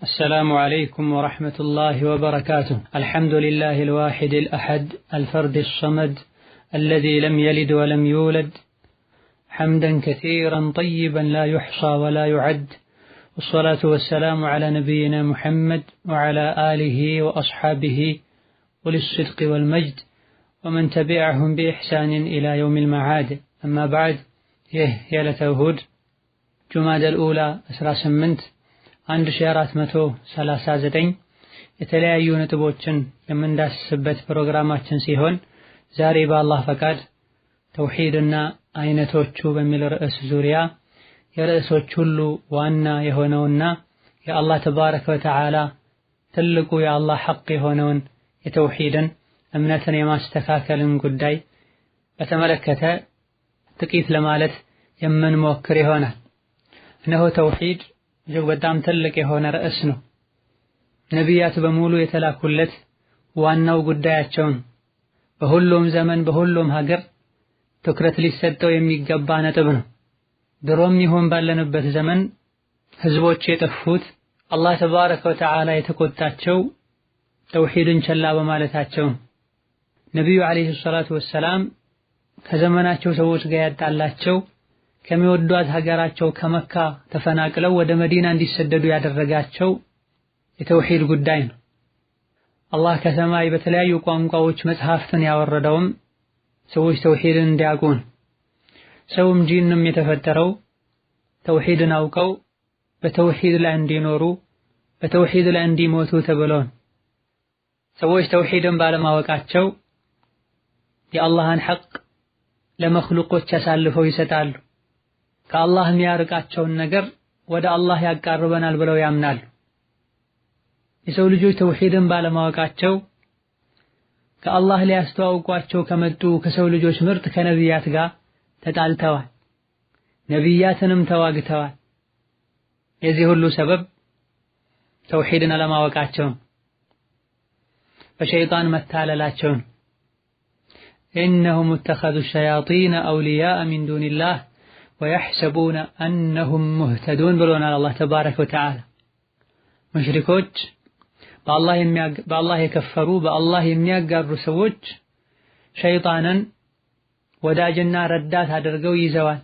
السلام عليكم ورحمة الله وبركاته. الحمد لله الواحد الأحد الفرد الصمد الذي لم يلد ولم يولد، حمدا كثيرا طيبا لا يحصى ولا يعد، والصلاة والسلام على نبينا محمد وعلى آله وأصحابه وللصدق والمجد ومن تبعهم بإحسان إلى يوم المعاد. أما بعد، يا لتوهد جماد الأولى 1439 የተለያዩ ነጥቦችን የምንዳስስበት ፕሮግራማችን ሲሆን ዛሬ በአላህ ፈቃድ ተውሂድና አይነቶቹ በሚል ርዕስ ዙሪያ የርዕሶች ሁሉ ዋና የሆነውና የአላህ ተባረከ ወተዓላ ትልቁ የአላህ ሐቅ የሆነውን የተውሂድን እምነትን የማስተካከልን ጉዳይ በተመለከተ ጥቂት ለማለት የምንሞክር ይሆናል። እነሆ ተውሂድ እጅግ በጣም ትልቅ የሆነ ርዕስ ነው። ነቢያት በሙሉ የተላኩለት ዋናው ጉዳያቸውን በሁሉም ዘመን በሁሉም ሀገር ትኩረት ሊሰጠው የሚገባ ነጥብ ነው። ድሮም ይሁን ባለንበት ዘመን ህዝቦች የጠፉት አላህ ተባረከ ወተዓላ የተቆጣቸው ተውሂድን ቸላ በማለታቸው። ነቢዩ አለይሂ ሰላቱ ወሰላም ከዘመናቸው ሰዎች ጋር ያጣላቸው ከሚወዷት ሀገራቸው ከመካ ተፈናቅለው ወደ መዲና እንዲሰደዱ ያደረጋቸው የተውሂድ ጉዳይ ነው። አላህ ከሰማይ በተለያዩ ቋንቋዎች መጽሐፍትን ያወረደውም ሰዎች ተውሂድን እንዲያውቁ ነው። ሰውም ጂንም የተፈጠረው ተውሂድን አውቀው በተውሂድ ላይ እንዲኖሩ በተውሂድ ላይ እንዲሞቱ ተብሎ ነው። ሰዎች ተውሂድን ባለማወቃቸው የአላህን ሐቅ ለመኽሉቆች አሳልፈው ይሰጣሉ። ከአላህ የሚያርቃቸውን ነገር ወደ አላህ ያቃርበናል ብለው ያምናሉ። የሰው ልጆች ተውሂድን ባለማወቃቸው ከአላህ ሊያስተዋውቋቸው ከመጡ ከሰው ልጆች ምርጥ ከነቢያት ጋር ተጣልተዋል፣ ነቢያትንም ተዋግተዋል። የዚህ ሁሉ ሰበብ ተውሂድን አለማወቃቸው፣ በሸይጣን መታለላቸው። ኢነሁም እተኸዙ ሸያጢነ አውሊያአ ሚን ዱኒላህ ወየሕሰቡነ አነሁም ሙህተዱን ብሎናል አላህ ተባረከ ወተዓላ። ሙሽሪኮች በአላህ የከፈሩ በአላህ የሚያጋሩ ሰዎች ሸይጣንን ወዳጅና ረዳት አድርገው ይዘዋል።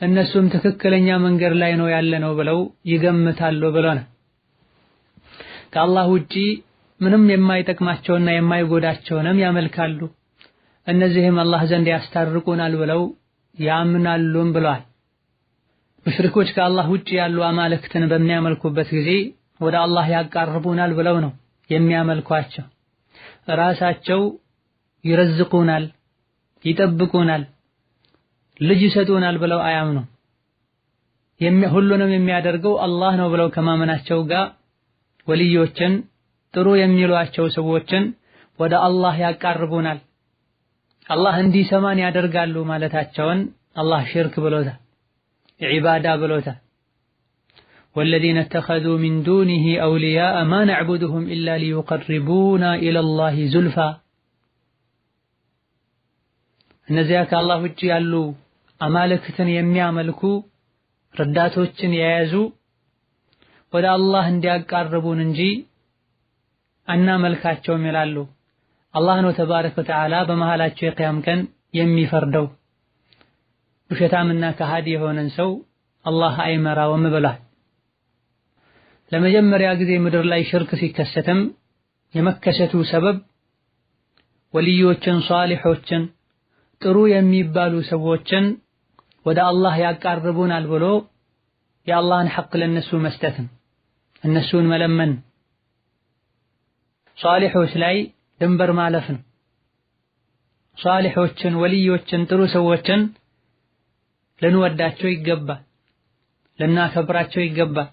እነሱም ትክክለኛ መንገድ ላይ ነው ያለነው ብለው ይገምታሉ ብሎናል። ከአላህ ውጪ ምንም የማይጠቅማቸውና የማይጎዳቸውንም ያመልካሉ። እነዚህም አላህ ዘንድ ያስታርቁናል ብለው ያምናሉም ብለዋል። ሙሽሪኮች ከአላህ ውጪ ያሉ አማልክትን በሚያመልኩበት ጊዜ ወደ አላህ ያቃርቡናል ብለው ነው የሚያመልኳቸው። ራሳቸው ይረዝቁናል፣ ይጠብቁናል፣ ልጅ ይሰጡናል ብለው አያምኑ። ሁሉንም የሚያደርገው አላህ ነው ብለው ከማመናቸው ጋር ወልዮችን ጥሩ የሚሏቸው ሰዎችን ወደ አላህ ያቃርቡናል፣ አላህ እንዲሰማን ያደርጋሉ ማለታቸውን አላህ ሽርክ ብሎታል፣ ዒባዳ ብሎታል። ወለዚነ እተኸዙ ሚን ዱኒሂ አውሊያአ ማ ነዕቡዱሁም ኢላ ሊዩቀርቡና ኢለላሂ ዙልፋ። እነዚያ ከአላህ ውጭ ያሉ አማልክትን የሚያመልኩ ረዳቶችን የያዙ ወደ አላህ እንዲያቃርቡን እንጂ አናመልካቸውም ይላሉ። አላህ ነው ተባረከ ወተዓላ በመሃላቸው የቂያም ቀን የሚፈርደው። ውሸታምና ከሃዲ የሆነን ሰው አላህ አይመራውም ብሏል። ለመጀመሪያ ጊዜ ምድር ላይ ሽርክ ሲከሰትም የመከሰቱ ሰበብ ወልዮችን፣ ሷሊሖችን፣ ጥሩ የሚባሉ ሰዎችን ወደ አላህ ያቃርቡናል ብሎ የአላህን ሐቅ ለነሱ መስጠትም እነሱን መለመን ሷሊሖች ላይ ድንበር ማለፍ ነው። ሷሊሖችን፣ ወልዮችን፣ ጥሩ ሰዎችን ልንወዳቸው ይገባል፣ ልናከብራቸው ይገባል፣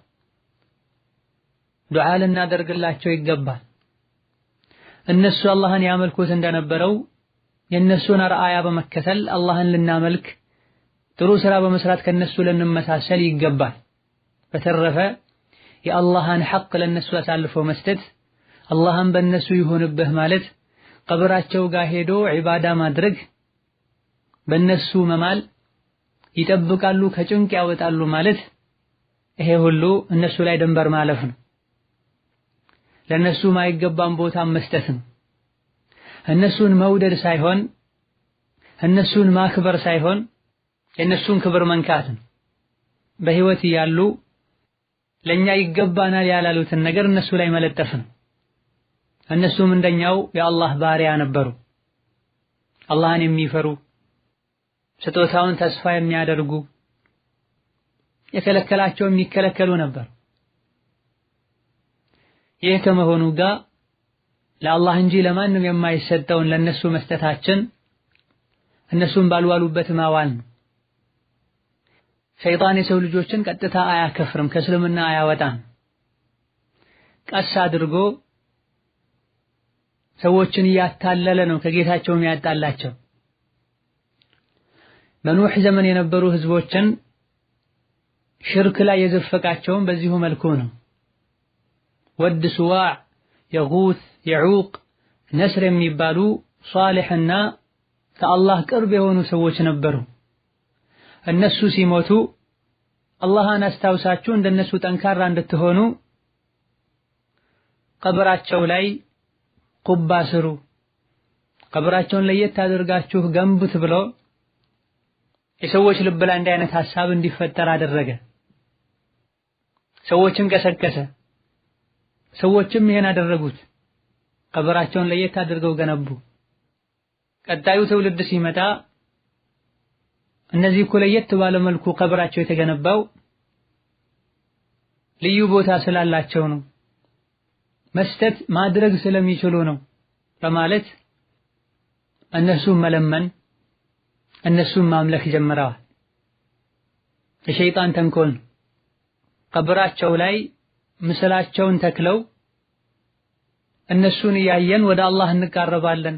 ዱዓ ልናደርግላቸው ይገባል። እነሱ አላህን ያመልኩት እንደነበረው የእነሱን አርአያ በመከተል አላህን ልናመልክ ጥሩ ሥራ በመስራት ከነሱ ልንመሳሰል ይገባል። በተረፈ የአላህን ሐቅ ለነሱ አሳልፎ መስጠት፣ አላህን በእነሱ ይሁንብህ ማለት፣ ቀብራቸው ጋር ሄዶ ዒባዳ ማድረግ፣ በእነሱ መማል፣ ይጠብቃሉ ከጭንቅ ያወጣሉ ማለት ይሄ ሁሉ እነሱ ላይ ድንበር ማለፍ ነው። ለነሱ ማይገባን ቦታ መስጠት ነው። እነሱን መውደድ ሳይሆን እነሱን ማክበር ሳይሆን የነሱን ክብር መንካት ነው። በህይወት ያሉ ለኛ ይገባናል ያላሉትን ነገር እነሱ ላይ መለጠፍ ነው። እነሱም እንደኛው የአላህ ባሪያ ነበሩ። አላህን የሚፈሩ ስጦታውን ተስፋ የሚያደርጉ የከለከላቸው የሚከለከሉ ነበር። ይህ ከመሆኑ ጋር ለአላህ እንጂ ለማንም የማይሰጠውን ለነሱ መስጠታችን እነሱን ባልዋሉበት ማዋል ነው። ሸይጣን የሰው ልጆችን ቀጥታ አያከፍርም፣ ከእስልምና አያወጣም። ቀስ አድርጎ ሰዎችን እያታለለ ነው ከጌታቸው የሚያጣላቸው። በኑህ ዘመን የነበሩ ህዝቦችን ሽርክ ላይ የዘፈቃቸውን በዚሁ መልኩ ነው። ወድ፣ ሱዋዕ፣ የጉት፣ የዑቅ፣ ነስር የሚባሉ ሷሊሕና ከአላህ ቅርብ የሆኑ ሰዎች ነበሩ። እነሱ ሲሞቱ አላህን አስታውሳችሁ እንደነሱ ጠንካራ እንድትሆኑ ቀብራቸው ላይ ቁባ ስሩ፣ ቀብራቸውን ለየት አድርጋችሁ ገንቡት ብሎ የሰዎች ልብ ላይ እንዲህ አይነት ሐሳብ እንዲፈጠር አደረገ። ሰዎችን ቀሰቀሰ። ሰዎችም ይሄን አደረጉት። ቀብራቸውን ለየት አድርገው ገነቡ። ቀጣዩ ትውልድ ሲመጣ እነዚህ እኮ ለየት ባለ መልኩ ቀብራቸው የተገነባው ልዩ ቦታ ስላላቸው ነው፣ መስጠት ማድረግ ስለሚችሉ ነው በማለት እነሱን መለመን እነሱን ማምለክ ጀምረዋል። የሸይጣን ተንኮል ቀብራቸው ላይ ምስላቸውን ተክለው እነሱን እያየን ወደ አላህ እንቃረባለን፣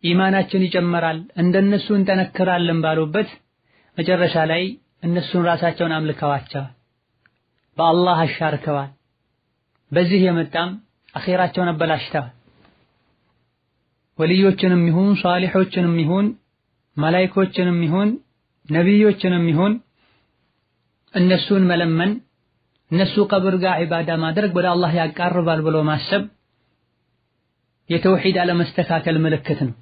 ኢማናችን ይጨመራል፣ እንደነሱ እንጠነክራለን ባሉበት መጨረሻ ላይ እነሱን ራሳቸውን አምልከዋቸዋል፣ በአላህ አሻርከዋል። በዚህ የመጣም አኺራቸውን አበላሽተዋል። ወልዮችንም ይሁን ሷሊሖችንም ይሁን መላእክቶችንም ይሁን ነብዮችንም ይሁን እነሱን መለመን እነሱ ቀብር ጋር ዒባዳ ማድረግ ወደ አላህ ያቃርባል ብሎ ማሰብ የተውሂድ አለመስተካከል ምልክት ነው።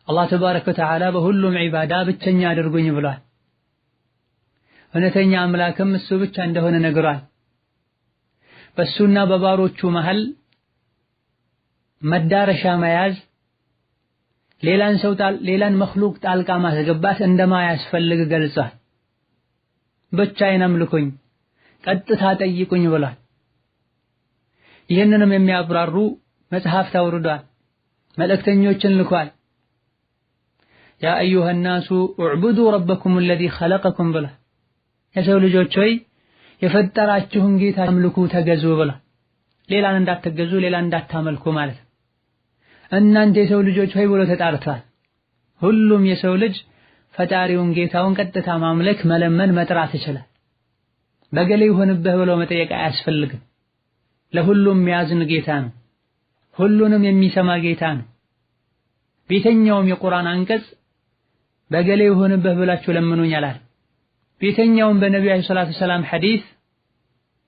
አላህ ተባረከ ወተዓላ በሁሉም ዒባዳ ብቸኛ አድርጉኝ ብሏል። እውነተኛ አምላክም እሱ ብቻ እንደሆነ ነግሯል። በሱና በባሮቹ መሃል መዳረሻ መያዝ ሌላን መኽሉቅ ጣልቃ ማስገባት እንደማያስፈልግ ገልጿል። ብቻዬን አምልኩኝ፣ ቀጥታ ጠይቁኝ ብሏል። ይህንንም የሚያብራሩ መጽሐፍ አውርዷል፣ መልእክተኞችን ልኳል። ያ አዩሃ ናሱ እዕቡዱ ረበኩም አለዚ ኸለቀኩም ብሏል። የሰው ልጆች ሆይ የፈጠራችሁን ጌታ አምልኩ ተገዙ ብሏል። ሌላን እንዳትገዙ ሌላን እንዳታመልኩ ማለት ነው። እናንተ የሰው ልጆች ሆይ ብሎ ተጣርቷል። ሁሉም የሰው ልጅ ፈጣሪውን ጌታውን ቀጥታ ማምለክ መለመን መጥራት ይችላል። በገሌ ይሁንብህ ብሎ መጠየቅ አያስፈልግም። ለሁሉም የሚያዝን ጌታ ነው። ሁሉንም የሚሰማ ጌታ ነው። ቤተኛውም የቁርአን አንቀጽ በገሌ ይሁንብህ ብላችሁ ለምኑኝ አላል። ቤተኛውም በነብዩ ሰለላሁ ዐለይሂ ወሰለም ሐዲስ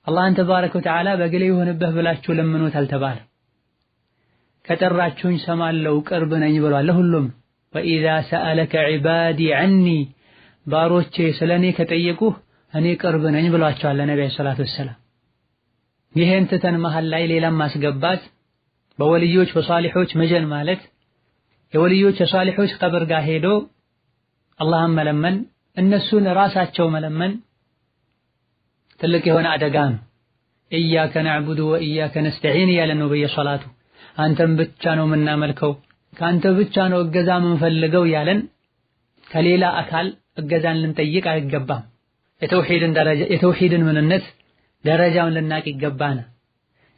አላህን ተባረከ ወተዓላ በገሌ ይሁንብህ ብላችሁ ለምኑት አልተባለ። ከጠራችሁኝ ሰማለው ቅርብ ነኝ ብሏል። ለሁሉም ወኢዛ ሰአለከ ዒባዲ ዐኒ ባሮቼ ስለኔ ከጠየቁህ እኔ ቅርብ ነኝ ብሏቸዋል ለነብዩ ሰለላሁ ዐለይሂ ወሰለም። ይሄን ትተን መሃል ላይ ሌላም ማስገባት በወልዮች በሷሊሖች መጀን ማለት የወልዮች የሷሊሖች ቀብር ጋር ሄዶ አላህን መለመን እነሱን ራሳቸው መለመን ትልቅ የሆነ አደጋ ነው። ኢያከ ነዕቡዱ ወኢያከ ነስተዒን እያለ ነው በየሶላቱ። አንተን ብቻ ነው የምናመልከው ከአንተ ብቻ ነው እገዛ የምንፈልገው ያለን ከሌላ አካል እገዛን ልንጠይቅ አይገባም። የተውሂድን ምንነት ደረጃውን ልናቅ ይገባና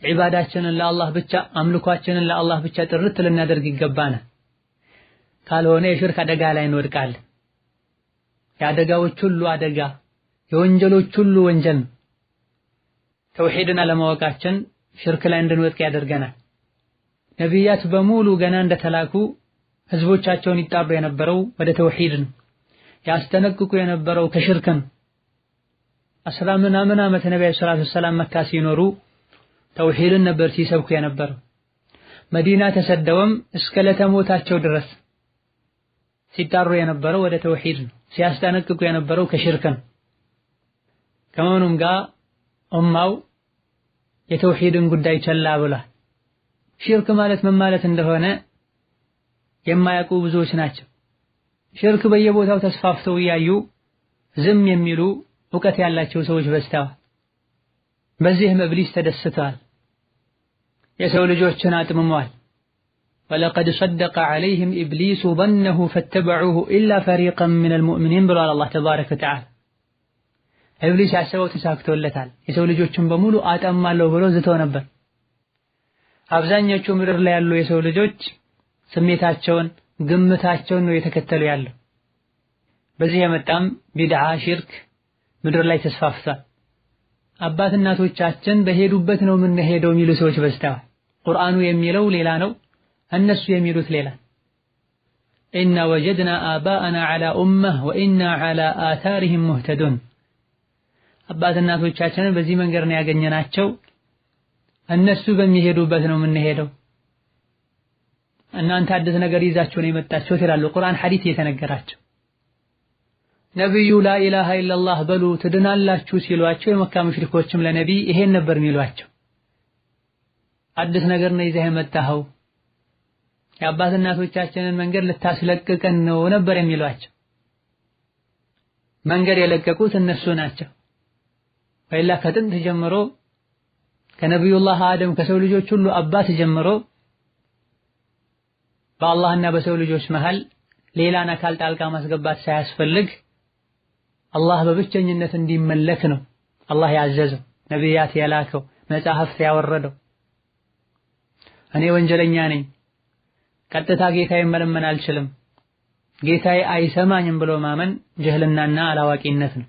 ዒባዳችንን ለአላህ ብቻ አምልኳችንን ለአላህ ብቻ ጥርት ልናደርግ ይገባና ካልሆነ የሽርክ አደጋ ላይ እንወድቃለን። የአደጋዎች ሁሉ አደጋ የወንጀሎች ሁሉ ወንጀል ተውሂድን አለማወቃችን ሽርክ ላይ እንድንወድቅ ያደርገናል። ነቢያት በሙሉ ገና እንደተላኩ ህዝቦቻቸውን ይጣሩ የነበረው ወደ ተውሂድ ነው። ያስጠነቅቁ የነበረው ከሽርክ ነው። ምናምን ዓመት ነብዩ ሰለላሁ ዐለይሂ ወሰለም መካ ሲኖሩ ተውሂድን ነበር ሲሰብኩ የነበረው። መዲና ተሰደውም እስከ ለተሞታቸው ድረስ ሲጣሩ የነበረው ወደ ተውሂድ ነው። ሲያስጠነቅቁ የነበረው ከሽርክ ነው። ከመሆኑም ጋር ኡማው የተውሂድን ጉዳይ ቸላ ብሏል። ሽርክ ማለት ምን ማለት እንደሆነ የማያውቁ ብዙዎች ናቸው። ሽርክ በየቦታው ተስፋፍተው እያዩ ዝም የሚሉ ዕውቀት ያላቸው ሰዎች በዝተዋል። በዚህም ኢብሊስ ተደስተዋል። የሰው ልጆችን አጥምሟል። ወለቀድ ሰደቀ ዐለይሂም ኢብሊሱ ظነሁ ፈተበዑሁ ኢላ ፈሪቀን ሚነል ሙእሚኒን ብሏል አላህ ተባረከ ወተዓላ። ኢብሊስ ያሰበው ተሳክቶለታል። የሰው ልጆችን በሙሉ አጠማለሁ ብሎ ዝተው ነበር። አብዛኞቹ ምድር ላይ ያሉ የሰው ልጆች ስሜታቸውን ግምታቸውን ነው የተከተሉ ያለው። በዚህ የመጣም ቢድዓ ሽርክ ምድር ላይ ተስፋፍቷል። አባት እናቶቻችን በሄዱበት ነው የምንሄደው የሚሉ ሰዎች በዝተዋል። ቁርአኑ የሚለው ሌላ ነው፣ እነሱ የሚሉት ሌላ። ኢና ወጀድና አባአና ዐላ ኡመህ ወኢና ዐላ አታሪሂም ሙህተዱን። አባት እናቶቻችንን በዚህ መንገድ ነው ያገኘናቸው፣ እነሱ በሚሄዱበት ነው የምንሄደው። እናንተ አዲስ ነገር ይዛችሁ ነው የመጣችሁት ይላሉ ቁርአን ሐዲስ እየተነገራቸው። ነብዩ ላኢላሃ ኢላላህ በሉ ትድናላችሁ ሲሏቸው የመካ ሙሽሪኮችም ለነብይ ይሄን ነበር የሚሏቸው። አዲስ ነገር ነው ይዘህ የመጣኸው፣ የአባት እናቶቻችንን መንገድ ልታስለቅቀን ነው ነበር የሚሏቸው። መንገድ የለቀቁት እነሱ ናቸው። ወይላ ከጥንት ጀምሮ ከነብዩላህ አደም ከሰው ልጆች ሁሉ አባት ጀምሮ በአላህና በሰው ልጆች መሃል ሌላን አካል ጣልቃ ማስገባት ሳያስፈልግ አላህ በብቸኝነት እንዲመለክ ነው አላህ ያዘዘው፣ ነቢያት የላከው፣ መጻሕፍት ያወረደው። እኔ ወንጀለኛ ነኝ፣ ቀጥታ ጌታዬ መለመን አልችልም፣ ጌታዬ አይሰማኝም ብሎ ማመን ጅህልናና አላዋቂነት ነው።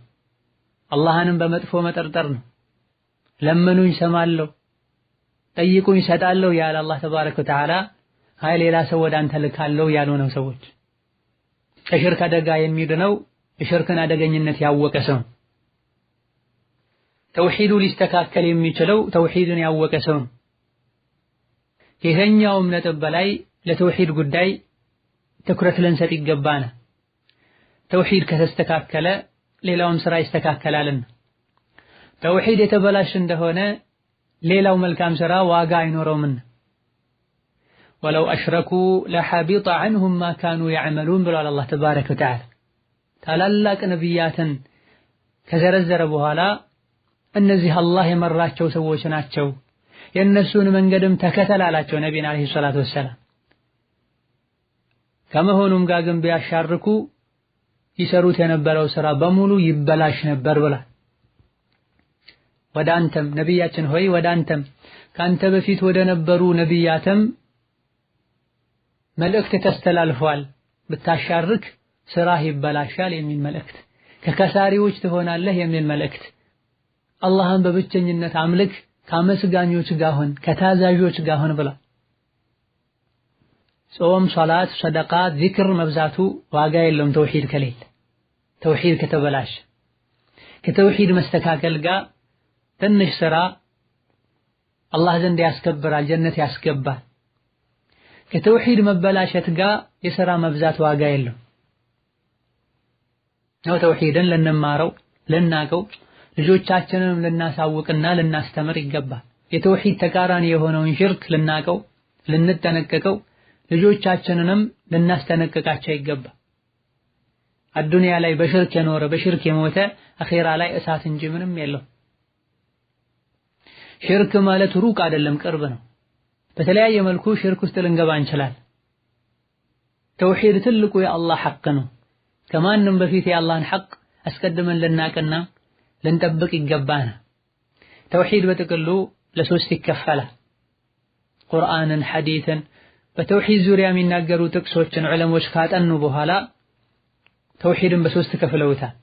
አላህንም በመጥፎ መጠርጠር ነው። ለምኑኝ ሰማለሁ፣ ጠይቁኝ ሰጣለሁ ያለ አላህ ተባረከ ወተዓላ አይ ሌላ ሰው ወደ አንተ ልካለሁ ያሉ ነው ሰዎች። ከሽርክ አደጋ የሚድነው የሽርክን አደገኝነት ያወቀ ሰው። ተውሂዱ ሊስተካከል የሚችለው ተውሂድን ያወቀ ሰው። ከየትኛውም ነጥብ በላይ ለተውሂድ ጉዳይ ትኩረት ልንሰጥ ይገባናል። ተውሂድ ከተስተካከለ ሌላውም ስራ ይስተካከላልና። ተውሂድ የተበላሽ እንደሆነ ሌላው መልካም ስራ ዋጋ አይኖረውምና። ወለው አሽረኩ ለሐቢጠ ዐንሁም ማ ካኑ ያዕመሉን ብሏል አላህ ተባረከ ወተዓላ። ታላላቅ ነቢያትን ከዘረዘረ በኋላ እነዚህ አላህ የመራቸው ሰዎች ናቸው፣ የእነሱን መንገድም ተከተል አላቸው ነቢይን ዓለይሂ ሰላቱ ወሰላም። ከመሆኑም ጋር ግን ቢያሻርኩ ይሰሩት የነበረው ስራ በሙሉ ይበላሽ ነበር ብሏል። ወደ አንተም ነቢያችን ሆይ ወደ አንተም ካንተ በፊት ወደ ነበሩ ነቢያትም መልእክት ተስተላልፏል፣ ብታሻርክ ስራህ ይበላሻል የሚል መልእክት፣ ከከሳሪዎች ትሆናለህ የሚል መልእክት፣ አላህን በብቸኝነት አምልክ፣ ከአመስጋኞች ጋር ሁን፣ ከታዛዦች ጋር ሁን ብሏል። ጾም፣ ሶላት፣ ሰደቃ፣ ዚክር መብዛቱ ዋጋ የለውም ተውሂድ ከሌለ። ተውሂድ ከተበላሽ ከተውሂድ መስተካከል ጋር ትንሽ ስራ አላህ ዘንድ ያስከብራል፣ ጀነት ያስገባል። ከተውሂድ መበላሸት ጋር የሥራ መብዛት ዋጋ የለውም። ነው ተውሂድን ልንማረው ልናቀው ልጆቻችንንም ልናሳውቅና ልናስተምር ይገባል። የተውሂድ ተቃራኒ የሆነውን ሽርክ ልናቀው ልንጠነቀቀው ልጆቻችንንም ልናስጠነቅቃቸው ይገባል። አዱንያ ላይ በሽርክ የኖረ በሽርክ የሞተ አኺራ ላይ እሳት እንጂ ምንም የለው። ሽርክ ማለት ሩቅ አይደለም፣ ቅርብ ነው። በተለያየ መልኩ ሽርክ ውስጥ ልንገባ እንችላለን። ተውሂድ ትልቁ የአላህ ሐቅ ነው። ከማንም በፊት የአላህን ሐቅ አስቀድመን ልናቅና ልንጠብቅ ይገባናል። ተውሂድ በጥቅሉ ለሶስት ይከፈላል። ቁርአንን፣ ሐዲትን በተውሂድ ዙሪያ የሚናገሩ ጥቅሶችን ዑለሞች ካጠኑ በኋላ ተውሂድን በሶስት ከፍለውታል።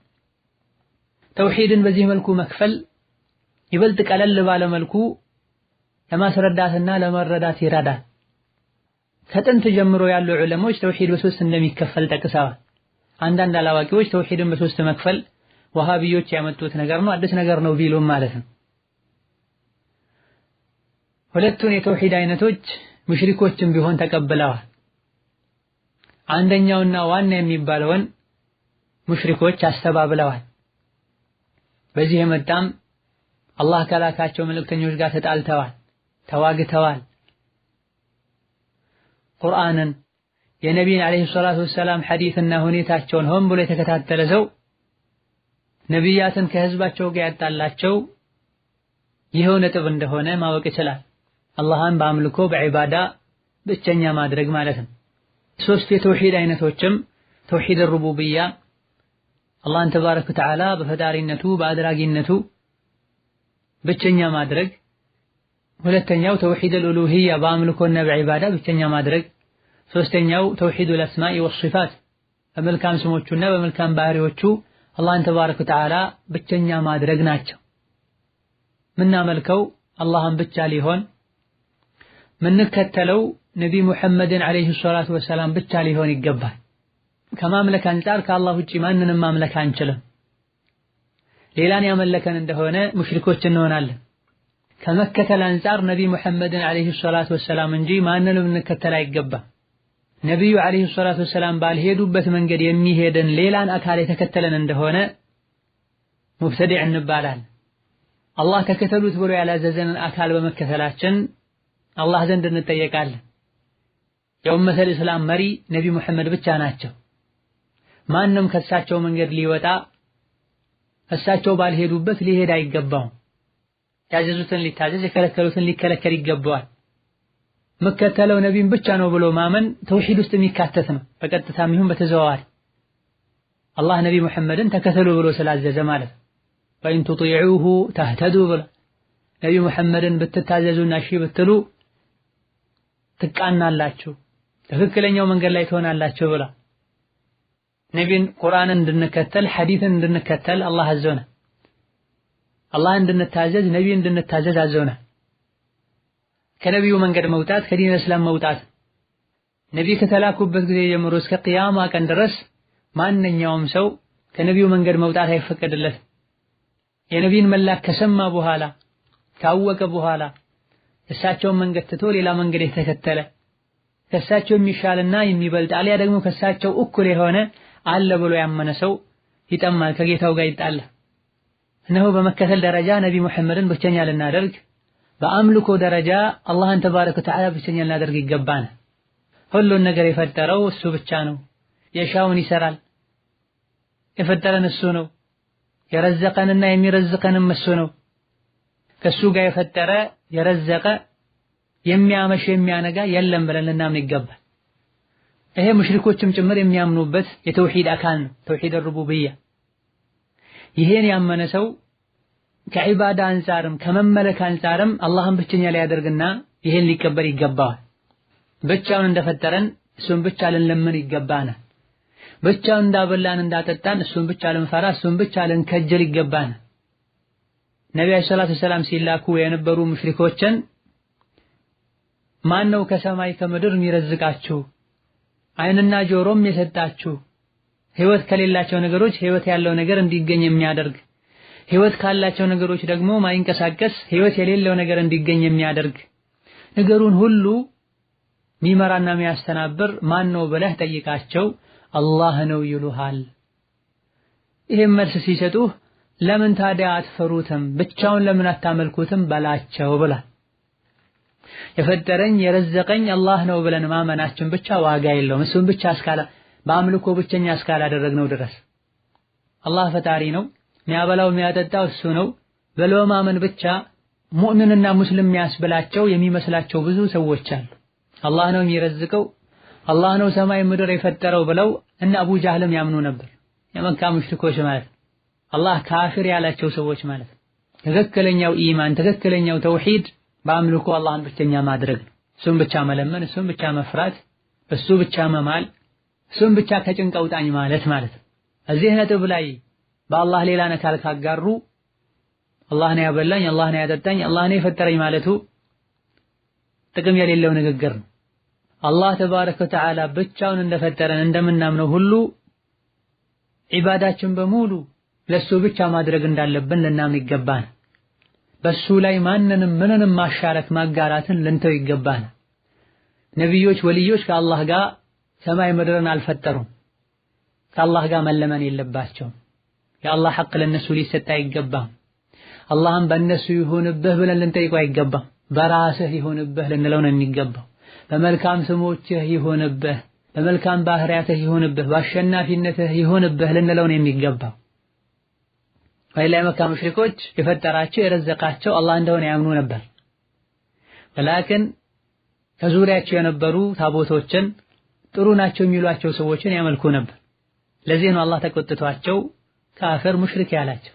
ተውሂድን በዚህ መልኩ መክፈል ይበልጥ ቀለል ባለ መልኩ ለማስረዳትና ለመረዳት ይረዳል። ከጥንት ጀምሮ ያሉ ዑለሞች ተውሂድ በሶስት እንደሚከፈል ጠቅሰዋል። አንዳንድ አላዋቂዎች ተውሂድን በሶስት መክፈል ወሃቢዮች ያመጡት ነገር ነው አዲስ ነገር ነው ቢሉም ማለት ነው። ሁለቱን የተውሂድ አይነቶች ሙሽሪኮችም ቢሆን ተቀብለዋል። አንደኛውና ዋና የሚባለውን ሙሽሪኮች አስተባብለዋል። በዚህ የመጣም አላህ ከላካቸው መልእክተኞች ጋር ተጣልተዋል፣ ተዋግተዋል። ቁርአንን የነቢይን አለይሂ ሰላቱ ወሰላም ሐዲስና ሁኔታቸውን ሆን ብሎ የተከታተለ ሰው ነቢያትን ከህዝባቸው ጋር ያጣላቸው ይኸው ነጥብ እንደሆነ ማወቅ ይችላል። አላህን በአምልኮ በዒባዳ ብቸኛ ማድረግ ማለት ነው። ሶስት የተውሂድ አይነቶችም ተውሂድ ሩቡብያ አላህን ተባረከ ወተዓላ በፈጣሪነቱ በአድራጊነቱ ብቸኛ ማድረግ፣ ሁለተኛው ተውሂድ ኡሉሂያ በአምልኮና በዒባዳ ብቸኛ ማድረግ፣ ሶስተኛው ተውሂድ አልአስማኢ ወሲፋት በመልካም ስሞቹና በመልካም ባህሪዎቹ አላህን ተባረከ ወተዓላ ብቸኛ ማድረግ ናቸው። ምናመልከው አላህን ብቻ ሊሆን ምንከተለው ነቢይ ሙሐመድን አለይሂ ሰላቱ ወሰላም ብቻ ሊሆን ይገባል። ከማምለክ አንፃር ከአላህ ውጪ ማንንም ማምለክ አንችልም። ሌላን ያመለከን እንደሆነ ሙሽሪኮች እንሆናለን። ከመከተል አንፃር ነቢይ ሙሐመድን አለይሂ ሰላቱ ወሰላም እንጂ ማንንም እንከተል አይገባም። ነቢዩ አለይሂ ሰላቱ ወሰላም ባልሄዱበት መንገድ የሚሄድን ሌላን አካል የተከተለን እንደሆነ ሙብተዲዕ እንባላለን። አላህ ተከተሉት ብሎ ያላዘዘንን አካል በመከተላችን አላህ ዘንድ እንጠየቃለን። የኡመተል እስላም መሪ ነቢይ ሙሐመድ ብቻ ናቸው። ማንም ከእሳቸው መንገድ ሊወጣ እሳቸው ባልሄዱበት ሊሄድ አይገባውም። ያዘዙትን ሊታዘዝ የከለከሉትን ሊከለከል ይገባዋል። መከተለው ነቢይን ብቻ ነው ብሎ ማመን ተውሂድ ውስጥ የሚካተት ነው፣ በቀጥታም ይሁን በተዘዋዋሪ። አላህ ነቢይ ሙሐመድን ተከተሉ ብሎ ስላዘዘ ማለት ነው። ወኢን ቱጢዑሁ ተህተዱ ብሎ ነቢይ ሙሐመድን ብትታዘዙና እሺ ብትሉ ትቃናላችሁ፣ ትክክለኛው መንገድ ላይ ትሆናላችሁ ብላ ነቢይን ቁርአንን እንድንከተል ሐዲስን እንድንከተል አላህ አዘውናል። አላህ እንድንታዘዝ ነቢይ እንድንታዘዝ አዘውናል። ከነቢዩ መንገድ መውጣት ከዲን እስላም መውጣት ነቢይ ከተላኩበት ጊዜ ጀምሮ እስከ ቂያማ ቀን ድረስ ማንኛውም ሰው ከነቢዩ መንገድ መውጣት አይፈቀድለትም። የነቢይን መላክ ከሰማ በኋላ ካወቀ በኋላ እሳቸውን መንገድ ትቶ ሌላ መንገድ የተከተለ ከእሳቸው የሚሻልና የሚበልጥ አልያ ደግሞ ከእሳቸው እኩል የሆነ አለ ብሎ ያመነ ሰው ይጠማል፣ ከጌታው ጋር ይጣላል። እነሆ በመከተል ደረጃ ነቢይ ሙሐመድን ብቸኛ ልናደርግ፣ በአምልኮ ደረጃ አላህን ተባረከ ወተዓላ ብቸኛ ልናደርግ ይገባናል። ሁሉን ነገር የፈጠረው እሱ ብቻ ነው። የሻውን ይሰራል። የፈጠረን እሱ ነው። የረዘቀንና የሚረዝቀንም እሱ ነው። ከሱ ጋር የፈጠረ የረዘቀ የሚያመሽ የሚያነጋ የለም ብለን ልናምን ይገባል። ይሄ ሙሽሪኮችም ጭምር የሚያምኑበት የተውሂድ አካል ነው፣ ተውሂድ ሩቡብያ። ይሄን ያመነ ሰው ከዒባዳ አንፃርም ከመመለክ አንፃርም አላህን ብቸኛ ሊያደርግና ይሄን ሊቀበል ይገባዋል። ብቻውን እንደፈጠረን እሱን ብቻ ልንለምን ይገባናል። ብቻውን እንዳበላን እንዳጠጣን እሱን ብቻ ልንፈራ እሱን ብቻ ልንከጀል ይገባናል። ነቢዩ ሰለላሁ ዐለይሂ ወሰለም ሲላኩ የነበሩ ሙሽሪኮችን ማን ነው ከሰማይ ከምድር የሚረዝቃችሁ ዓይንና ጆሮም የሰጣችሁ ህይወት ከሌላቸው ነገሮች ህይወት ያለው ነገር እንዲገኝ የሚያደርግ ህይወት ካላቸው ነገሮች ደግሞ ማይንቀሳቀስ ህይወት የሌለው ነገር እንዲገኝ የሚያደርግ ነገሩን ሁሉ ሚመራና የሚያስተናብር ማን ነው ብለህ ጠይቃቸው አላህ ነው ይሉሃል። ይሄን መልስ ሲሰጡህ ለምን ታዲያ አትፈሩትም ብቻውን ለምን አታመልኩትም በላቸው ብላ የፈጠረኝ የረዘቀኝ አላህ ነው ብለን ማመናችን ብቻ ዋጋ የለውም። እሱን ብቻ እስካላ በአምልኮ ብቸኛ እስካላደረግነው ድረስ አላህ ፈጣሪ ነው፣ የሚያበላው የሚያጠጣው እሱ ነው ብሎ ማመን ብቻ ሙእሚንና ሙስሊም የሚያስብላቸው የሚመስላቸው ብዙ ሰዎች አሉ። አላህ ነው የሚረዝቀው፣ አላህ ነው ሰማይ ምድር የፈጠረው ብለው እነ አቡ ጃህልም ያምኑ ነበር። የመካ ሙሽሪኮች ማለት አላህ ካፊር ያላቸው ሰዎች ማለት ትክክለኛው ኢማን ትክክለኛው ተውሂድ በአምልኮ አላህን ብቸኛ ማድረግ ነው። እሱን ብቻ መለመን፣ እሱን ብቻ መፍራት፣ እሱ ብቻ መማል፣ እሱን ብቻ ከጭንቅ አውጣኝ ማለት ነው። እዚህ ነጥብ ላይ በአላህ ሌላን አካል ካጋሩ አላህ ነው ያበላኝ፣ አላህ ነው ያጠጣኝ፣ አላህ ነው የፈጠረኝ ማለቱ ጥቅም የሌለው ንግግር ነው። አላህ ተባረከ ወተዓላ ብቻውን እንደፈጠረን እንደምናምነው ሁሉ ዒባዳችን በሙሉ ለሱ ብቻ ማድረግ እንዳለብን ልናምን ይገባል። በሱ ላይ ማንንም ምንንም ማሻረክ ማጋራትን ልንተው ይገባል። ነብዮች ወልዮች ከአላህ ጋር ሰማይ ምድርን አልፈጠሩም። ከአላህ ጋር መለመን የለባቸውም። የአላህ ሐቅ ለነሱ ሊሰጥ አይገባም። አላህም በእነሱ ይሁንብህ ብለን ልንጠይቀው አይገባም። በራስህ ይሁንብህ ልንለው ነው የሚገባው። በመልካም ስሞችህ ይሁንብህ፣ በመልካም ባህሪያትህ ይሁንብህ፣ በአሸናፊነትህ ይሁንብህ ልንለው ነው የሚገባው። ወይላ የመካ ሙሽሪኮች የፈጠራቸው የረዘቃቸው አላህ እንደሆነ ያምኑ ነበር። ወላኪን ከዙሪያቸው የነበሩ ታቦቶችን ጥሩ ናቸው የሚሏቸው ሰዎችን ያመልኩ ነበር። ለዚህ ነው አላህ ተቆጥቷቸው ካፍር ሙሽሪክ ያላቸው።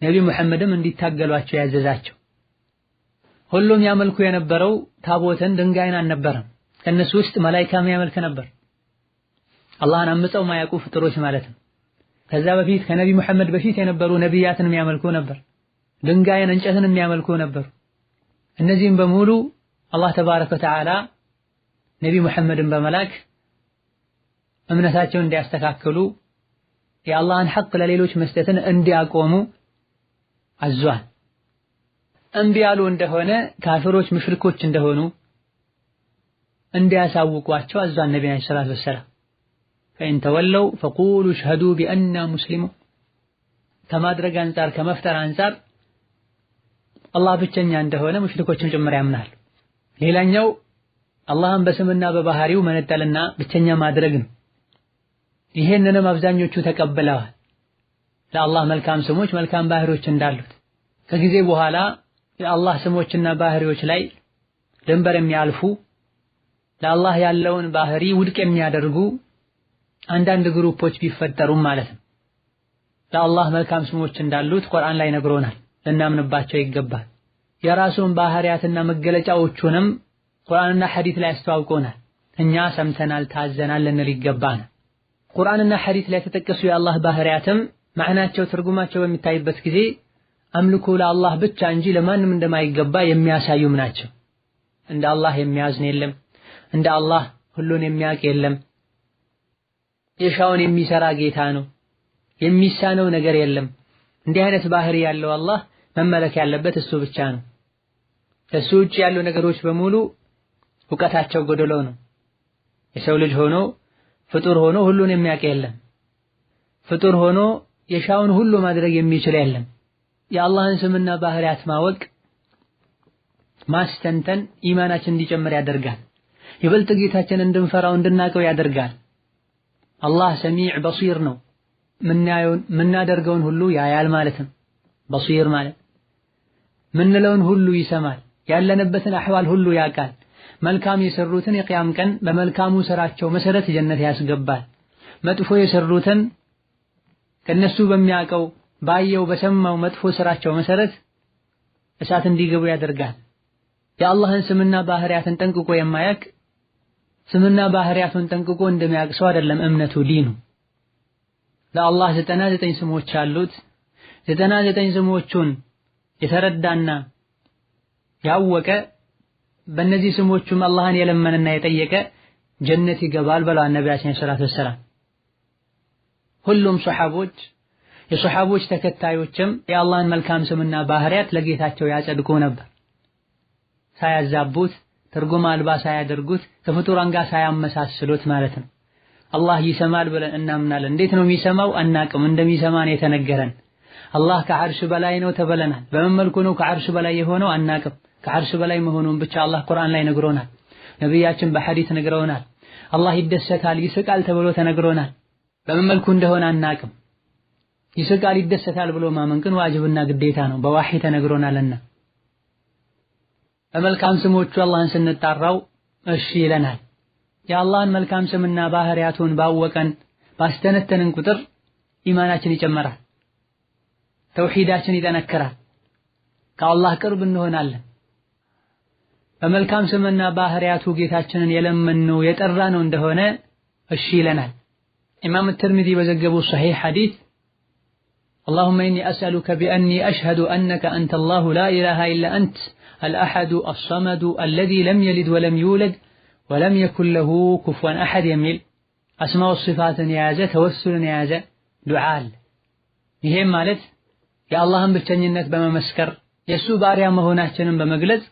ነብዩ መሐመድም እንዲታገሏቸው ያዘዛቸው። ሁሉም ያመልኩ የነበረው ታቦትን ድንጋይን አልነበረም። ከነሱ ውስጥ መላኢካም ያመልክ ነበር። አላህን አምፀው ማያውቁ ፍጥሮች ማለት ነው። ከዛ በፊት ከነቢ መሐመድ በፊት የነበሩ ነቢያትን የሚያመልኩ ነበር። ድንጋይን እንጨትን የሚያመልኩ ነበር። እነዚህም በሙሉ አላህ ተባረከ ወተዓላ ነቢ መሐመድን በመላክ እምነታቸውን እንዲያስተካክሉ የአላህን ሐቅ ለሌሎች መስጠትን እንዲያቆሙ አዟል። እምቢ ያሉ እንደሆነ ካፊሮች ሙሽሪኮች እንደሆኑ እንዲያሳውቋቸው አዟል ነቢ ሰለላሁ ዐለይሂ ወሰለም። ፈኢን ተወለው ፈቁሉ ሽሀዱ ቢአና ሙስሊሙን። ከማድረግ አንፃር ከመፍጠር አንፃር አላህ ብቸኛ እንደሆነ ሙሽሪኮችም ጭምር ያምናሉ። ሌላኛው አላህን በስምና በባህሪው መነጠልና ብቸኛ ማድረግ ነው። ይሄንንም አብዛኞቹ ተቀብለዋል። ለአላህ መልካም ስሞች መልካም ባህሪዎች እንዳሉት ከጊዜ በኋላ የአላህ ስሞችና ባህሪዎች ላይ ድንበር የሚያልፉ ለአላህ ያለውን ባህሪ ውድቅ የሚያደርጉ አንዳንድ ግሩፖች ቢፈጠሩም ማለት ነው። ለአላህ መልካም ስሞች እንዳሉት ቁርአን ላይ ነግሮናል፣ ልናምንባቸው ይገባል። የራሱን ባህሪያትና መገለጫዎቹንም ቁርአንና ሐዲስ ላይ አስተዋውቆናል። እኛ ሰምተናል ታዘናል ልንል ይገባናል። ቁርአንና ሐዲስ ላይ የተጠቀሱ የአላህ ባህሪያትም ማዕናቸው ትርጉማቸው በሚታይበት ጊዜ አምልኮ ለአላህ ብቻ እንጂ ለማንም እንደማይገባ የሚያሳዩም ናቸው። እንደ አላህ የሚያዝን የለም፣ እንደ አላህ ሁሉን የሚያውቅ የለም፣ የሻውን የሚሰራ ጌታ ነው፣ የሚሳነው ነገር የለም። እንዲህ አይነት ባህሪ ያለው አላህ መመለክ ያለበት እሱ ብቻ ነው። ከሱ ውጭ ያሉ ነገሮች በሙሉ እውቀታቸው ጎደሎ ነው። የሰው ልጅ ሆኖ ፍጡር ሆኖ ሁሉን የሚያውቅ የለም። ፍጡር ሆኖ የሻውን ሁሉ ማድረግ የሚችል የለም። የአላህን ስምና ባህሪያት ማወቅ ማስተንተን ኢማናችን እንዲጨምር ያደርጋል። ይበልጥ ጌታችንን እንድንፈራው እንድናቀው ያደርጋል። አላህ ሰሚዕ በሲር ነው። ምናደርገውን ሁሉ ያያል ማለት ነው። በሲር ማለት ምንለውን ሁሉ ይሰማል። ያለንበትን አህዋል ሁሉ ያውቃል። መልካም የሰሩትን የቂያም ቀን በመልካሙ ስራቸው መሰረት ጀነት ያስገባል። መጥፎ የሰሩትን ከነሱ በሚያውቀው ባየው በሰማው መጥፎ ስራቸው መሰረት እሳት እንዲገቡ ያደርጋል። የአላህን ስምና ባህሪያትን ጠንቅቆ የማያውቅ ስምና ባህሪያቱን ጠንቅቆ እንደሚያውቅ ሰው አይደለም እምነቱ ዲኑ። ለአላህ 99 ስሞች አሉት። 99 ስሞቹን የተረዳና ያወቀ በእነዚህ ስሞቹም አላህን የለመነና የጠየቀ ጀነት ይገባል ብለዋል ነቢያችን ሰለላሁ ዐለይሂ ወሰለም። ሁሉም ሱሐቦች የሱሐቦች ተከታዮችም የአላህን መልካም ስምና ባህሪያት ለጌታቸው ያጸድቁ ነበር። ሳያዛቡት ትርጉም አልባ ሳያደርጉት ከፍጡራን ጋር ሳያመሳስሉት ማለት ነው። አላህ ይሰማል ብለን እናምናለን። እንዴት ነው የሚሰማው? አናቅም። እንደሚሰማን የተነገረን። አላህ ከዓርሽ በላይ ነው ተብለናል። በምን መልኩ ነው ከዓርሽ በላይ የሆነው? አናቅም። ከዓርሽ በላይ መሆኑን ብቻ አላህ ቁርአን ላይ ነግሮናል። ነቢያችን በሐዲስ ነግረውናል። አላህ ይደሰታል ይስቃል ተብሎ ተነግሮናል። በምን መልኩ እንደሆነ አናቅም። ይስቃል ይደሰታል ብሎ ማመን ግን ዋጅብና ግዴታ ነው፣ በዋሂይ ተነግሮናልና። በመልካም ስሞቹ አላህን ስንጣራው እሺ ይለናል። የአላህን መልካም ስምና ባህሪያቱን ባወቀን ባስተነተንን ቁጥር ኢማናችን ይጨመራል፣ ተውሂዳችን ይጠነክራል፣ ከአላህ ቅርብ እንሆናለን። በመልካም ስምና ባህሪያቱ ጌታችንን የለመንነው የጠራነው እንደሆነ እሺ ይለናል። ኢማም ተርሚዚ በዘገበው ሶሒህ ሐዲስ اللهم إني أسألك بأني أشهد أنك أنت الله لا إله إلا أنت الأحد الصمد الذي لم يلد ولم يولد ولم يكن له كفوا أحد يميل أسماء الصفات نيازة توسل نيازة دعاء ይሄም ማለት የአላህን ብቸኝነት በመመስከር የሱ ባሪያ መሆናችንን በመግለጽ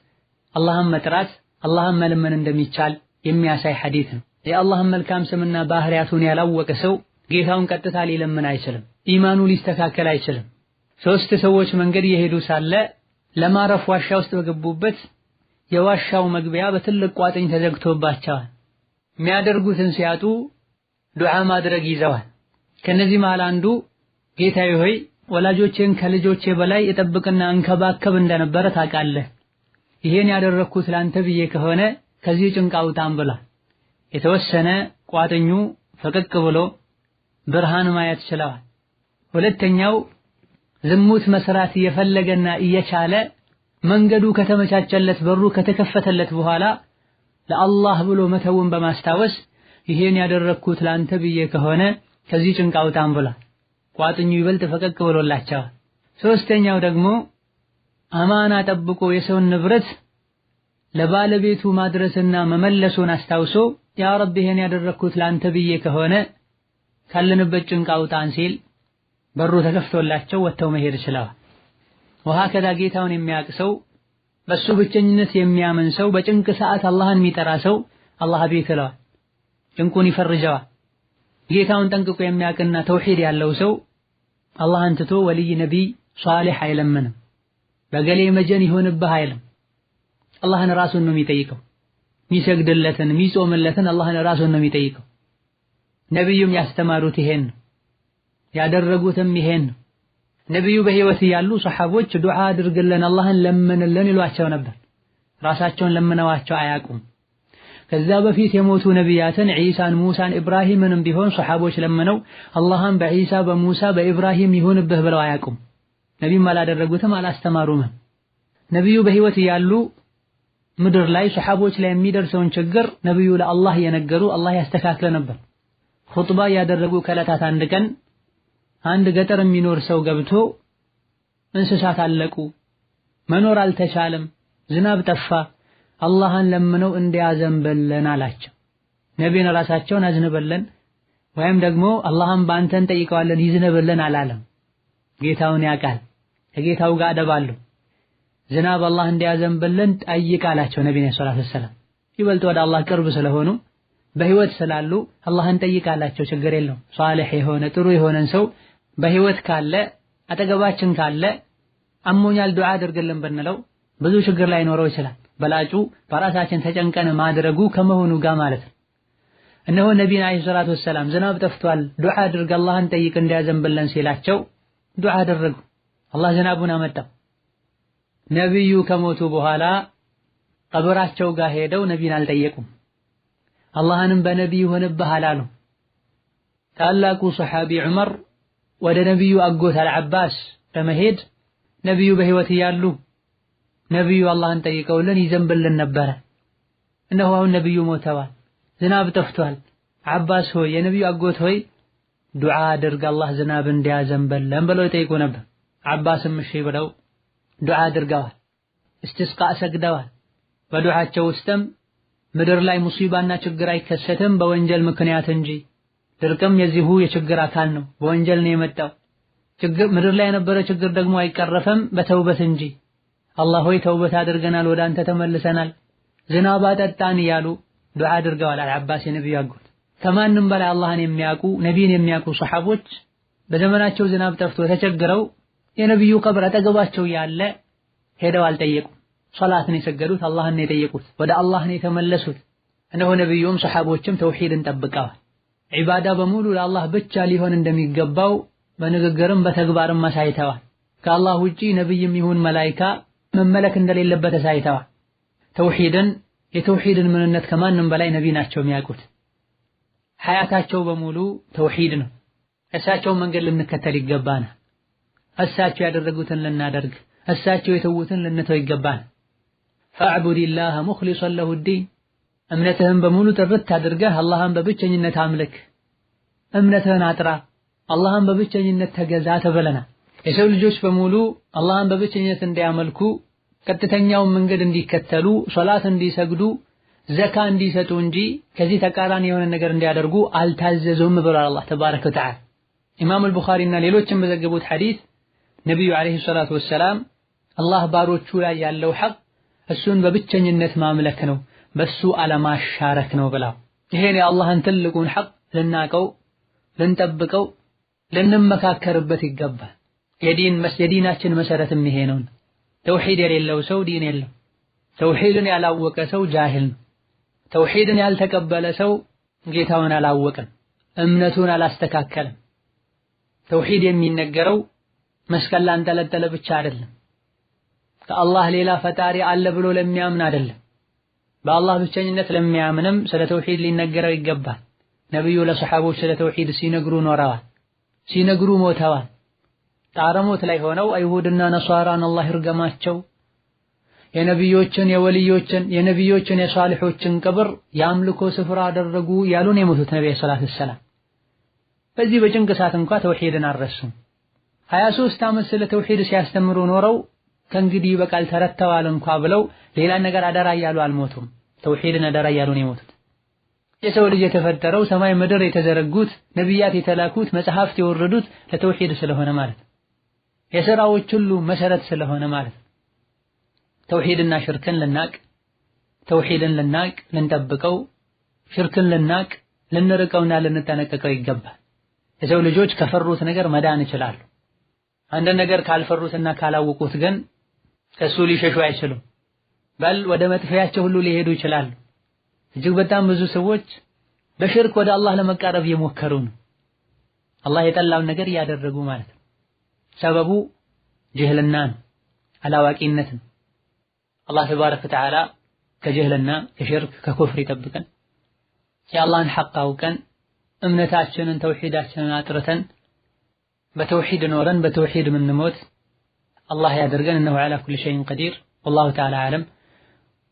አላህን መጥራት አላህን መልመን እንደሚቻል የሚያሳይ ሐዲስ ነው። የአላህን መልካም ስምና ባህሪያቱን ያላወቀ ሰው ጌታውን ቀጥታ ሊለምን አይችልም። ኢማኑ ሊስተካከል አይችልም። ሶስት ሰዎች መንገድ እየሄዱ ሳለ ለማረፍ ዋሻ ውስጥ በገቡበት የዋሻው መግቢያ በትልቅ ቋጥኝ ተዘግቶባቸዋል። የሚያደርጉትን ሲያጡ ዱዓ ማድረግ ይዘዋል። ከነዚህ መሃል አንዱ ጌታዬ ሆይ ወላጆቼን ከልጆቼ በላይ እጠብቅና እንከባከብ እንደነበረ ታውቃለህ። ይሄን ያደረኩት ላንተ ብዬ ከሆነ ከዚህ ጭንቅ አውጣን ብሏል። የተወሰነ ቋጥኙ ፈቀቅ ብሎ ብርሃን ማየት ችለዋል። ሁለተኛው ዝሙት መስራት እየፈለገና እየቻለ መንገዱ ከተመቻቸለት በሩ ከተከፈተለት በኋላ ለአላህ ብሎ መተውን በማስታወስ ይሄን ያደረኩት ላንተ ብዬ ከሆነ ከዚህ ጭንቅ አውጣን ብሏል። ቋጥኙ ይበልጥ ፈቀቅ ብሎላቸዋል። ሶስተኛው ደግሞ አማና ጠብቆ የሰውን ንብረት ለባለቤቱ ማድረስና መመለሱን አስታውሶ ያ ረብ ይሄን ያደረኩት ላንተ ብዬ ከሆነ ካለንበት ጭንቅ አውጣን ሲል በሩ ተከፍቶላቸው ወጥተው መሄድ ችለዋል። ወሃከዛ ጌታውን የሚያውቅ ሰው በሱ ብቸኝነት የሚያምን ሰው በጭንቅ ሰዓት አላህን የሚጠራ ሰው አላህ አቤት ይለዋል፣ ጭንቁን ይፈርጀዋል። ጌታውን ጠንቅቆ የሚያውቅና ተውሂድ ያለው ሰው አላህን ትቶ ወልይ ነቢይ ሷሊህ አይለምንም። በገሌ መጀን ይሆንብህ አይልም። አላህን ራሱን ነው የሚጠይቀው። የሚሰግድለትን የሚጾምለትን አላህን ራሱን ነው የሚጠይቀው። ነቢዩም ያስተማሩት ይሄን ነው፣ ያደረጉትም ይሄን ነው። ነቢዩ በህይወት ያሉ ሰሐቦች ዱዓ አድርግልን አላህን ለምንልን ይሏቸው ነበር። ራሳቸውን ለምነዋቸው አያውቁም። ከዛ በፊት የሞቱ ነቢያትን ዒሳን፣ ሙሳን፣ ኢብራሂምንም ቢሆን ሰሐቦች ለምነው አላህን በዒሳ በሙሳ በኢብራሂም ይሁንብህ ብለው አያውቁም። ነቢዩም አላደረጉትም አላስተማሩም። ነቢዩ በህይወት ያሉ ምድር ላይ ሰሐቦች ላይ የሚደርሰውን ችግር ነቢዩ ለአላህ የነገሩ አላህ ያስተካክለ ነበር። ኹጥባ ያደረጉ ከዕለታት አንድ ቀን አንድ ገጠር የሚኖር ሰው ገብቶ እንስሳት አለቁ፣ መኖር አልተቻለም፣ ዝናብ ጠፋ፣ አላህን ለምነው እንዲያዘንበለን አላቸው። ነቢዩን ራሳቸውን አዝንበለን ወይም ደግሞ አላህን በአንተ እንጠይቀዋለን ይዝንብልን አላለም። ጌታውን ያውቃል፣ ከጌታው ጋር አደባለሁ። ዝናብ አላህ እንዲያዘንበለን ጠይቅ አላቸው ነቢዩ ሰለላሁ ዐለይሂ ወሰለም። ይበልጥ ወደ አላህ ቅርብ ስለሆኑ በህይወት ስላሉ አላህን ጠይቅ አላቸው። ችግር የለውም። ሷሊህ የሆነ ጥሩ የሆነን ሰው በህይወት ካለ አጠገባችን ካለ አሞኛል ዱዓ አድርግልን ብንለው ብዙ ችግር ላይ ኖረው ይችላል። በላጩ በራሳችን ተጨንቀን ማድረጉ ከመሆኑ ጋር ማለት ነው። እነሆ ነቢዩን አለይሂ ሰላቱ ወሰላም ዝናብ ጠፍቷል ዱዓ አድርግ አላህን ጠይቅ እንዲያዘንብልን ሲላቸው ዱዓ አደረጉ። አላህ ዝናቡን አመጣው። ነቢዩ ከሞቱ በኋላ ቀብራቸው ጋር ሄደው ነቢዩን አልጠየቁም። አላህንም በነቢዩ ሆነብህ አላሉ። ታላቁ ሰሐቢ ዑመር ወደ ነቢዩ አጎት አልዓባስ በመሄድ ነቢዩ በህይወት እያሉ ነቢዩ አላህን ጠይቀውልን ይዘንብልን ነበረ። እነሆ አሁን ነቢዩ ሞተዋል፣ ዝናብ ጠፍቷል። ዓባስ ሆይ የነቢዩ አጎት ሆይ ዱዓ አድርግ አላህ ዝናብ እንዲያዘንብልን ብለው ይጠይቁ ነበር። ዓባስም እሺ ብለው ዱዓ አድርገዋል። እስቲስቃእ ሰግደዋል። በዱዓቸው ውስጥም ምድር ላይ ሙሲባና ችግር አይከሰትም በወንጀል ምክንያት እንጂ፣ ድርቅም የዚሁ የችግር አካል ነው፣ በወንጀል ነው የመጣው። ችግር ምድር ላይ የነበረ ችግር ደግሞ አይቀረፈም በተውበት እንጂ። አላህ ሆይ ተውበት አድርገናል፣ ወደ አንተ ተመልሰናል፣ ዝናብ አጠጣን እያሉ ዱዓ አድርገዋል። አልዓባስ የነቢዩ አጎት ከማንም በላይ አላህን የሚያውቁ ነቢይን የሚያውቁ ሰሐቦች በዘመናቸው ዝናብ ጠፍቶ ተቸግረው የነቢዩ ቀብር አጠገባቸው ያለ ሄደው አልጠየቁም። ሶላትን የሰገዱት አላህን ነው የጠየቁት፣ ወደ አላህ ነው የተመለሱት። እነሆ ነቢዩም ሰሐቦችም ተውሂድን ጠብቀዋል። ዒባዳ በሙሉ ለአላህ ብቻ ሊሆን እንደሚገባው በንግግርም በተግባርም አሳይተዋል። ከአላህ ውጪ ነቢይም ይሁን መላኢካ መመለክ እንደሌለበት አሳይተዋል። ተውሂድን የተውሂድን ምንነት ከማንም በላይ ነቢ ናቸው የሚያውቁት። ሐያታቸው በሙሉ ተውሂድ ነው። እሳቸውን መንገድ ልንከተል ይገባናል። እሳቸው ያደረጉትን ልናደርግ፣ እሳቸው የተዉትን ልንተው ይገባናል። ፈዕቡዲላህ ሙኽሊሰን ለሁ ዲን፣ እምነትህን በሙሉ ጥርት አድርገህ አላህን በብቸኝነት አምልክ፣ እምነትህን አጥራ፣ አላህን በብቸኝነት ተገዛ ተብለናል። የሰው ልጆች በሙሉ አላህን በብቸኝነት እንዲያመልኩ፣ ቀጥተኛውን መንገድ እንዲከተሉ፣ ሶላት እንዲሰግዱ፣ ዘካ እንዲሰጡ እንጂ ከዚህ ተቃራኒ የሆነ ነገር እንዲያደርጉ አልታዘዙም ብሏል አላህ ተባረከ ወተዓላ። ኢማም አልቡኻሪና ሌሎችም በዘገቡት ሐዲስ ነብዩ አለይሂ ሰላቱ ወሰላም አላህ ባሮቹ ላይ ያለው ሐቅ እሱን በብቸኝነት ማምለክ ነው፣ በሱ አለማሻረክ ነው ብለው ይሄን የአላህን ትልቁን ሐቅ ልናቀው፣ ልንጠብቀው፣ ልንመካከርበት ይገባል። የዲናችን መሰረትም ይሄ ነው። ተውሂድ የሌለው ሰው ዲን የለው። ተውሂድን ያላወቀ ሰው ጃሂል ነው። ተውሂድን ያልተቀበለ ሰው ጌታውን አላወቀም፣ እምነቱን አላስተካከለም። ተውሂድ የሚነገረው መስቀል ላንጠለጠለ ብቻ አይደለም። ከአላህ ሌላ ፈጣሪ አለ ብሎ ለሚያምን አይደለም። በአላህ ብቸኝነት ለሚያምንም ስለ ተውሂድ ሊነገረው ይገባል። ነብዩ ለሰሐቦች ስለ ተውሂድ ሲነግሩ ኖረዋል፣ ሲነግሩ ሞተዋል። ጣረሞት ላይ ሆነው አይሁድና ነሷራን አላህ ይርገማቸው የነብዮችን የወልዮችን የነብዮችን የሷሊሖችን ቀብር የአምልኮ ስፍራ አደረጉ ያሉን የሞቱት ነብዩ ሰለላሁ ዐለይሂ ወሰለም በዚህ በጭንቅ ሰዓት እንኳን ተውሂድን አልረሱም። 23 ዓመት ስለ ተውሂድ ሲያስተምሩ ኖረው ከእንግዲህ በቃል ተረተዋል እንኳን ብለው ሌላ ነገር አደራ እያሉ አልሞቱም። ተውሂድን አደራ እያሉ ነው የሞቱት። የሰው ልጅ የተፈጠረው ሰማይ ምድር የተዘረጉት ነብያት የተላኩት መጽሐፍት የወረዱት ለተውሂድ ስለሆነ ማለት የሥራዎች ሁሉ መሰረት ስለሆነ ማለት ተውሂድና ሽርክን ልናቅ፣ ተውሂድን ልናቅ ልንጠብቀው፣ ሽርክን ልናቅ ልንርቀውና ልንጠነቀቀው ይገባል። የሰው ልጆች ከፈሩት ነገር መዳን ይችላሉ። አንድ ነገር ካልፈሩትና ካላወቁት ግን ከሱ ሊሸሹ አይችሉም። በል ወደ መጥፊያቸው ሁሉ ሊሄዱ ይችላሉ። እጅግ በጣም ብዙ ሰዎች በሽርክ ወደ አላህ ለመቃረብ እየሞከሩ ነው። አላህ የጠላውን ነገር እያደረጉ ማለት ነው። ሰበቡ ጅህልና ነው፣ አላዋቂነት ነው። አላህ ተባረከ ወተዓላ ከጅህልና ከሽርክ ከኩፍር ይጠብቀን። የአላህን ሐቅ አውቀን እምነታችንን ተውሂዳችንን አጥርተን በተውሂድ ኖረን በተውሂድ ምንሞት አላህ ያደርገን። እነሁ ዐላ ኩሊ ሸይኢን ቀዲር ወላሁ ተዓላ አዕለም።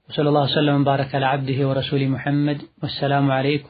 ወሰለላሁ ወሰለም ወባረከ ዐላ ዐብዲሂ ወረሱሊሂ ሙሐመድ ወሰላሙ ዐለይኩም